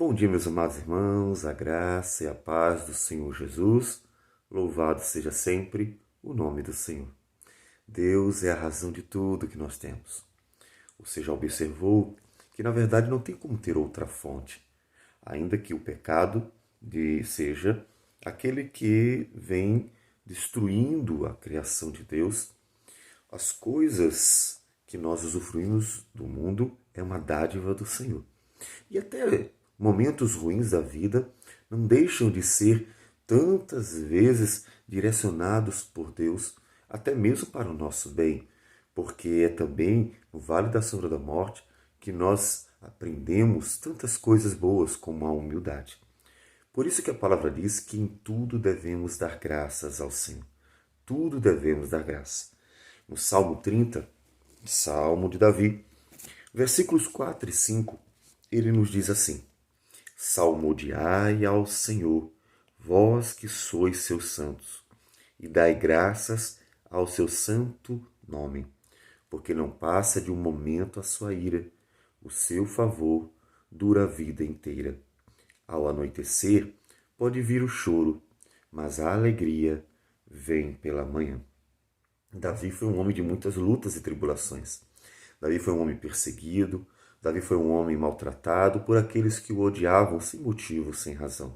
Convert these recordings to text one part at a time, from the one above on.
Bom dia, meus amados irmãos, a graça e a paz do Senhor Jesus. Louvado seja sempre o nome do Senhor. Deus é a razão de tudo que nós temos. Você já observou que, na verdade, não tem como ter outra fonte, ainda que o pecado seja aquele que vem destruindo a criação de Deus. As coisas que nós usufruímos do mundo é uma dádiva do Senhor. E até momentos ruins da vida não deixam de ser tantas vezes direcionados por Deus, até mesmo para o nosso bem, porque é também no Vale da Sombra da Morte que nós aprendemos tantas coisas boas como a humildade. Por isso que a palavra diz que em tudo devemos dar graças ao Senhor. Tudo devemos dar graça. No Salmo 30, Salmo de Davi, versículos 4 e 5, ele nos diz assim: Salmodiai ao Senhor, vós que sois seus santos, e dai graças ao seu santo nome, porque não passa de um momento a sua ira, o seu favor dura a vida inteira. Ao anoitecer pode vir o choro, mas a alegria vem pela manhã. Davi foi um homem de muitas lutas e tribulações. Davi foi um homem perseguido, Davi foi um homem maltratado por aqueles que o odiavam sem motivo, sem razão.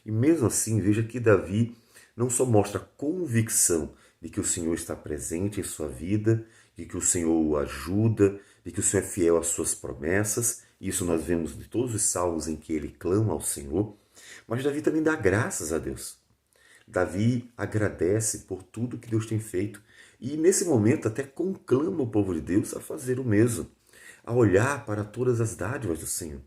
E mesmo assim, veja que Davi não só mostra convicção de que o Senhor está presente em sua vida, de que o Senhor o ajuda, de que o Senhor é fiel às suas promessas. Isso nós vemos de todos os salmos em que ele clama ao Senhor. Mas Davi também dá graças a Deus. Davi agradece por tudo que Deus tem feito e nesse momento até conclama o povo de Deus a fazer o mesmo, a olhar para todas as dádivas do Senhor.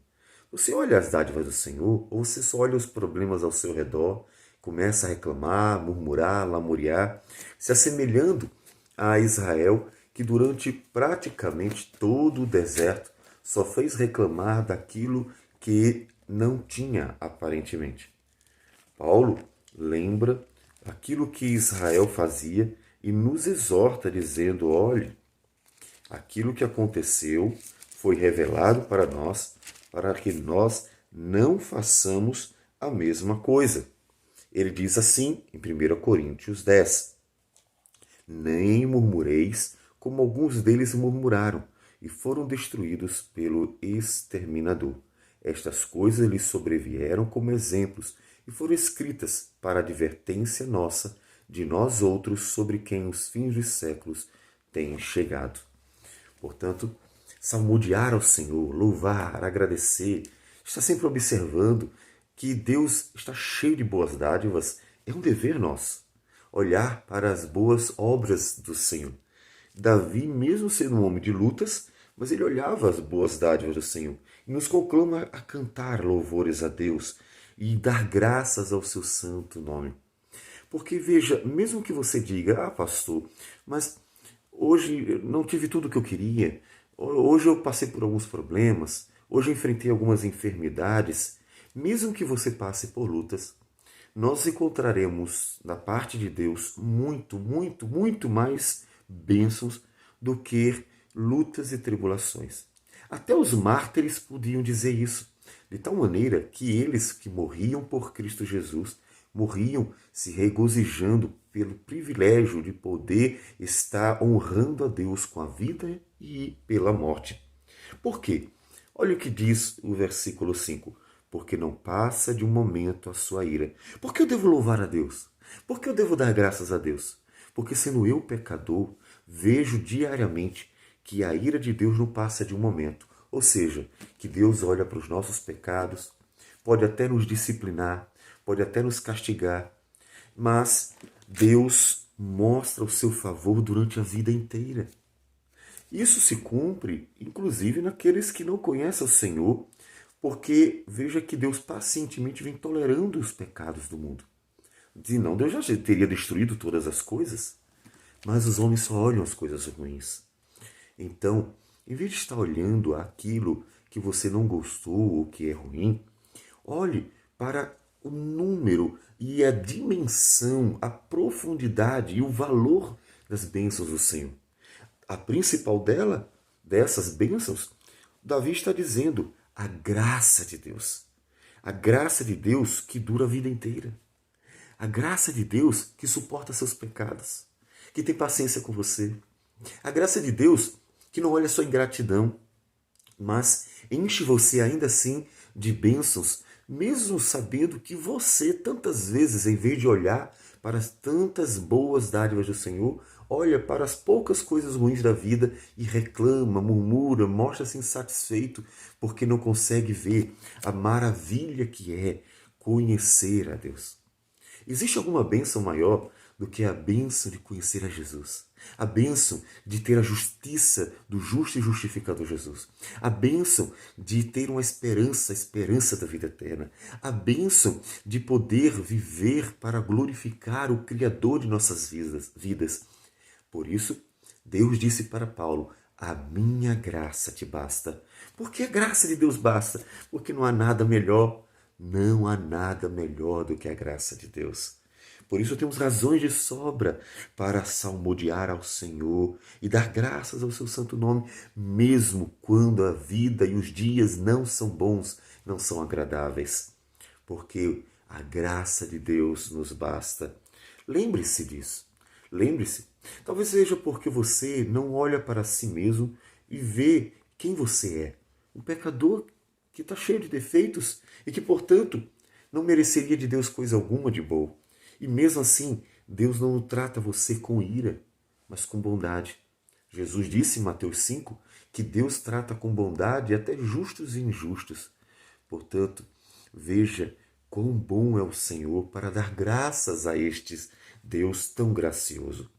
Você olha as dádivas do Senhor ou você só olha os problemas ao seu redor, começa a reclamar, murmurar, lamuriar, se assemelhando a Israel que durante praticamente todo o deserto só fez reclamar daquilo que não tinha aparentemente. Paulo lembra aquilo que Israel fazia e nos exorta dizendo: olhe, aquilo que aconteceu foi revelado para nós, para que nós não façamos a mesma coisa. Ele diz assim em 1 Coríntios 10: nem murmureis como alguns deles murmuraram e foram destruídos pelo exterminador. Estas coisas lhes sobrevieram como exemplos e foram escritas para advertência nossa, de nós outros, sobre quem os fins dos séculos têm chegado. Portanto, salmodiar ao Senhor, louvar, agradecer, estar sempre observando que Deus está cheio de boas dádivas, é um dever nosso. Olhar para as boas obras do Senhor. Davi, mesmo sendo um homem de lutas, mas ele olhava as boas dádivas do Senhor e nos conclama a cantar louvores a Deus e dar graças ao seu santo nome. Porque veja, mesmo que você diga: pastor, mas hoje não tive tudo o que eu queria, hoje eu passei por alguns problemas, hoje eu enfrentei algumas enfermidades, mesmo que você passe por lutas, nós encontraremos da parte de Deus muito, muito, muito mais bênçãos do que lutas e tribulações. Até os mártires podiam dizer isso, de tal maneira que eles que morriam por Cristo Jesus morriam se regozijando pelo privilégio de poder estar honrando a Deus com a vida e pela morte. Por quê? Olha o que diz o versículo 5. Porque não passa de um momento a sua ira. Por que eu devo louvar a Deus? Por que eu devo dar graças a Deus? Porque sendo eu pecador, vejo diariamente que a ira de Deus não passa de um momento. Ou seja, que Deus olha para os nossos pecados, pode até nos disciplinar, pode até nos castigar, mas Deus mostra o seu favor durante a vida inteira. Isso se cumpre, inclusive, naqueles que não conhecem o Senhor, porque veja que Deus pacientemente vem tolerando os pecados do mundo. Senão Deus já teria destruído todas as coisas, mas os homens só olham as coisas ruins. Então, em vez de estar olhando aquilo que você não gostou ou que é ruim, olhe para o número e a dimensão, a profundidade e o valor das bênçãos do Senhor. A principal dessas bênçãos, Davi está dizendo: a graça de Deus. A graça de Deus que dura a vida inteira. A graça de Deus que suporta seus pecados, que tem paciência com você. A graça de Deus que não olha sua ingratidão, mas enche você ainda assim de bênçãos, mesmo sabendo que você tantas vezes, em vez de olhar para as tantas boas dádivas do Senhor, olha para as poucas coisas ruins da vida e reclama, murmura, mostra-se insatisfeito porque não consegue ver a maravilha que é conhecer a Deus. Existe alguma bênção maior do que a bênção de conhecer a Jesus? A bênção de ter a justiça do justo e justificador Jesus. A bênção de ter uma esperança, a esperança da vida eterna. A bênção de poder viver para glorificar o Criador de nossas vidas. Por isso, Deus disse para Paulo: a minha graça te basta. Por que a graça de Deus basta? Porque não há nada melhor. Não há nada melhor do que a graça de Deus. Por isso temos razões de sobra para salmodiar ao Senhor e dar graças ao seu santo nome, mesmo quando a vida e os dias não são bons, não são agradáveis. Porque a graça de Deus nos basta. Lembre-se disso. Lembre-se. Talvez seja porque você não olha para si mesmo e vê quem você é. Um pecador que está cheio de defeitos e que, portanto, não mereceria de Deus coisa alguma de boa. E mesmo assim, Deus não trata você com ira, mas com bondade. Jesus disse em Mateus 5 que Deus trata com bondade até justos e injustos. Portanto, veja quão bom é o Senhor para dar graças a estes Deus tão gracioso.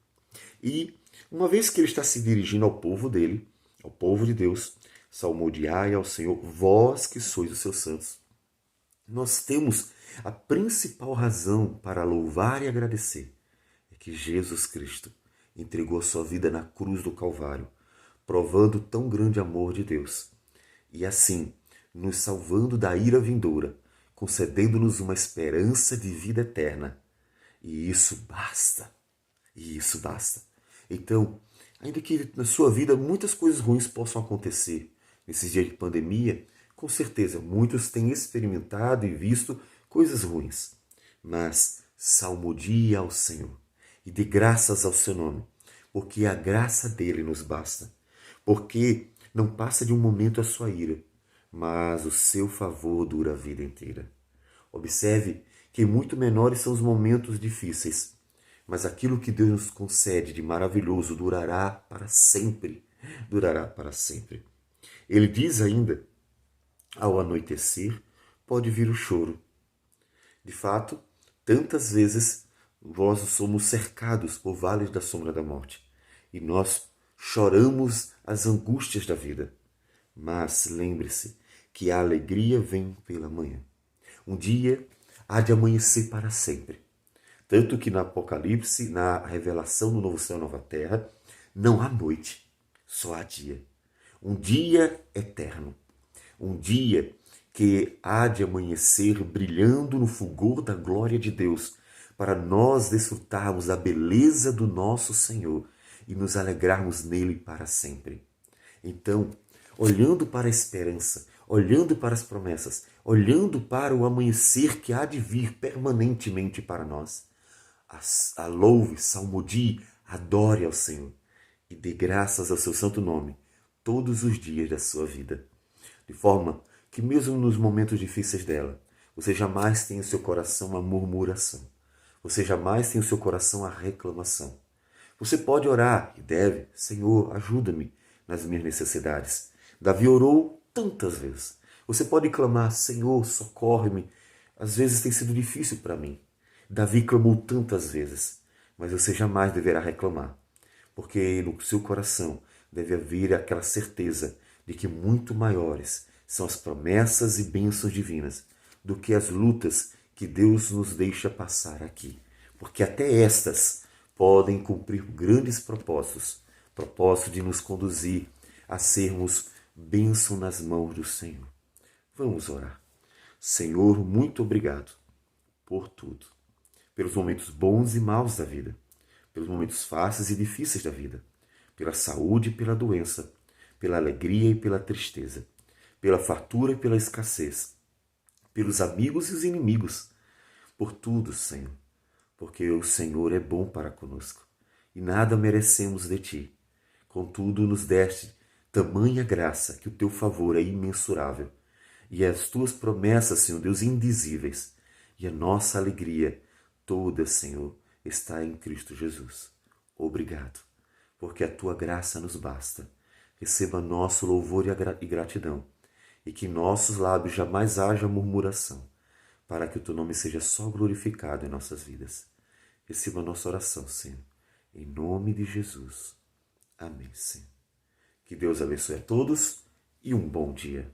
E, uma vez que Ele está se dirigindo ao povo dele, ao povo de Deus, salmodiai ao Senhor, vós que sois os seus santos. Nós temos a principal razão para louvar e agradecer é que Jesus Cristo entregou a sua vida na cruz do Calvário, provando tão grande amor de Deus, e assim nos salvando da ira vindoura, concedendo-nos uma esperança de vida eterna. E isso basta. E isso basta. Então, ainda que na sua vida muitas coisas ruins possam acontecer, nesses dias de pandemia, com certeza muitos têm experimentado e visto coisas ruins. Mas salmodie ao Senhor e dê graças ao seu nome, porque a graça dele nos basta. Porque não passa de um momento a sua ira, mas o seu favor dura a vida inteira. Observe que muito menores são os momentos difíceis, mas aquilo que Deus nos concede de maravilhoso durará para sempre. Durará para sempre. Ele diz ainda: ao anoitecer pode vir o choro. De fato, tantas vezes nós somos cercados por vales da sombra da morte e nós choramos as angústias da vida. Mas lembre-se que a alegria vem pela manhã. Um dia há de amanhecer para sempre. Tanto que no Apocalipse, na revelação do novo céu e nova terra, não há noite, só há dia. Um dia eterno. Um dia que há de amanhecer brilhando no fulgor da glória de Deus, para nós desfrutarmos da beleza do nosso Senhor e nos alegrarmos nele para sempre. Então, olhando para a esperança, olhando para as promessas, olhando para o amanhecer que há de vir permanentemente para nós, louve, salmodie, adore ao Senhor e dê graças ao seu santo nome todos os dias da sua vida. De forma que mesmo nos momentos difíceis dela, você jamais tenha em seu coração a murmuração. Você jamais tenha em seu coração a reclamação. Você pode orar e deve: Senhor, ajuda-me nas minhas necessidades. Davi orou tantas vezes. Você pode clamar: Senhor, socorre-me. Às vezes tem sido difícil para mim. Davi clamou tantas vezes, mas você jamais deverá reclamar, porque no seu coração deve haver aquela certeza de que muito maiores são as promessas e bênçãos divinas do que as lutas que Deus nos deixa passar aqui. Porque até estas podem cumprir grandes propósitos, propósito de nos conduzir a sermos bênção nas mãos do Senhor. Vamos orar. Senhor, muito obrigado por tudo. Pelos momentos bons e maus da vida, pelos momentos fáceis e difíceis da vida, pela saúde e pela doença, pela alegria e pela tristeza, pela fartura e pela escassez. pelos amigos e os inimigos, por tudo, Senhor, porque o Senhor é bom para conosco e nada merecemos de ti. Contudo, nos deste tamanha graça que o teu favor é imensurável e as tuas promessas, Senhor Deus, indizíveis, e a nossa alegria toda, Senhor, está em Cristo Jesus. Obrigado, porque a tua graça nos basta. Receba nosso louvor e gratidão, e que em nossos lábios jamais haja murmuração, para que o teu nome seja só glorificado em nossas vidas. Receba a nossa oração, Senhor, em nome de Jesus. Amém, Senhor. Que Deus abençoe a todos e um bom dia.